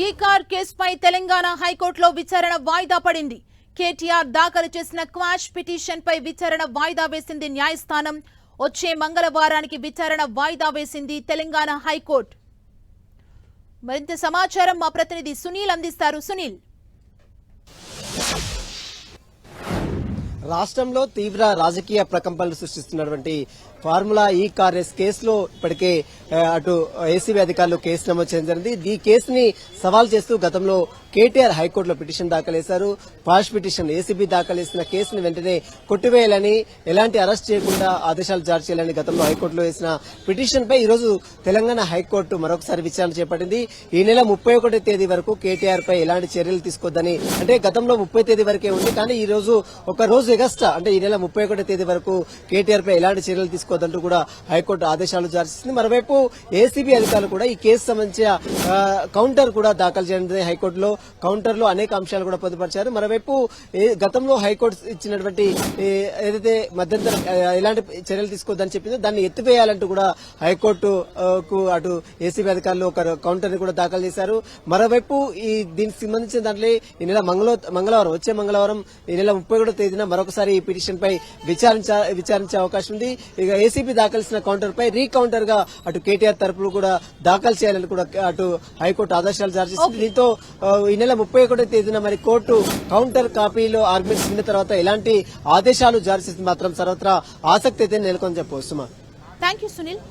ఈ కార్ కేసుపై తెలంగాణ హైకోర్టులో విచారణ వాయిదా పడింది. కేటీఆర్ దాఖలు చేసిన క్వాష్ పిటిషన్ పై విచారణ వాయిదా వేసింది న్యాయస్థానం. వచ్చే మంగళవారానికి విచారణ వాయిదా వేసింది తెలంగాణ హైకోర్టు. మరింత సమాచారం మా ప్రతినిధి సునీల్ అందిస్తారు. సునీల్, రాష్ట్రంలో తీవ్ర రాజకీయ ప్రకంపనలు సృష్టిస్తున్నటువంటి ఫార్ములా ఈ కార్ రేస్ కేసులో ఇప్పటికే అటు ఏసీబీ అధికారులు కేసు నమోదు చేయడం జరిగింది. ఈ కేసుని సవాల్ చేస్తూ గతంలో కేటీఆర్ హైకోర్టులో పిటిషన్ దాఖలు చేశారు. పాష్ పిటిషన్ ఏసీబీ దాఖలు చేసిన కేసును వెంటనే కొట్టివేయాలని, ఎలాంటి అరెస్ట్ చేయకుండా ఆదేశాలు జారీ చేయాలని గతంలో హైకోర్టులో వేసిన పిటిషన్ పై ఈరోజు తెలంగాణ హైకోర్టు మరొకసారి విచారణ చేపట్టింది. ఈ నెల 31వ తేదీ వరకు కేటీఆర్ పై ఎలాంటి చర్యలు తీసుకోవద్దని, అంటే గతంలో 30 తేదీ వరకే ఉంది, కానీ ఈ రోజు ఒక రోజు ఎగస్ట్రా, అంటే ఈ నెల 31వ తేదీ వరకు కేటీఆర్ పై ఎలాంటి చర్యలు తీసుకోవద్దంటూ కూడా హైకోర్టు ఆదేశాలు జారీ చేసింది. మరోవైపు ఏసీబీ అధికారులు కూడా ఈ కేసు సంబంధించిన కౌంటర్ కూడా దాఖలు చేయడం హైకోర్టులో. కౌంటర్ లో అనేక అంశాలు కూడా పొందుపరిచారు. మరోవైపు గతంలో హైకోర్టు ఇచ్చినటువంటి ఏదైతే మధ్యంతర ఎలాంటి చర్యలు తీసుకోవద్దని చెప్పిందో దాన్ని ఎత్తివేయాలంటూ కూడా హైకోర్టుకు అటు ఏసీబీ అధికారులు ఒక కౌంటర్ ని కూడా దాఖలు చేశారు. మరోవైపు దీనికి సంబంధించిన దాంట్లో ఈ నెల మంగళవారం, వచ్చే మంగళవారం ఈ నెల 31వ తేదీన మరొకసారి ఈ పిటిషన్ పై విచారించే అవకాశం ఉంది. ఇక ఏసీబీ దాఖలు చేసిన కౌంటర్ పై రీకౌంటర్ గా అటు కేటీఆర్ తరపులు కూడా దాఖలు చేయాలని కూడా అటు హైకోర్టు ఆదేశాలు జారీ చేసింది. దీంతో ఈ నెల 31వ తేదీన మరి కోర్టు కౌంటర్ కాపీలో ఆర్గ్యుమెంట్స్ విన్న తర్వాత ఎలాంటి ఆదేశాలు జారీ చేసింది మాత్రం సర్వత్రా ఆసక్తి అయితే నెలకొని చెప్పవచ్చు. Thank you Sunil.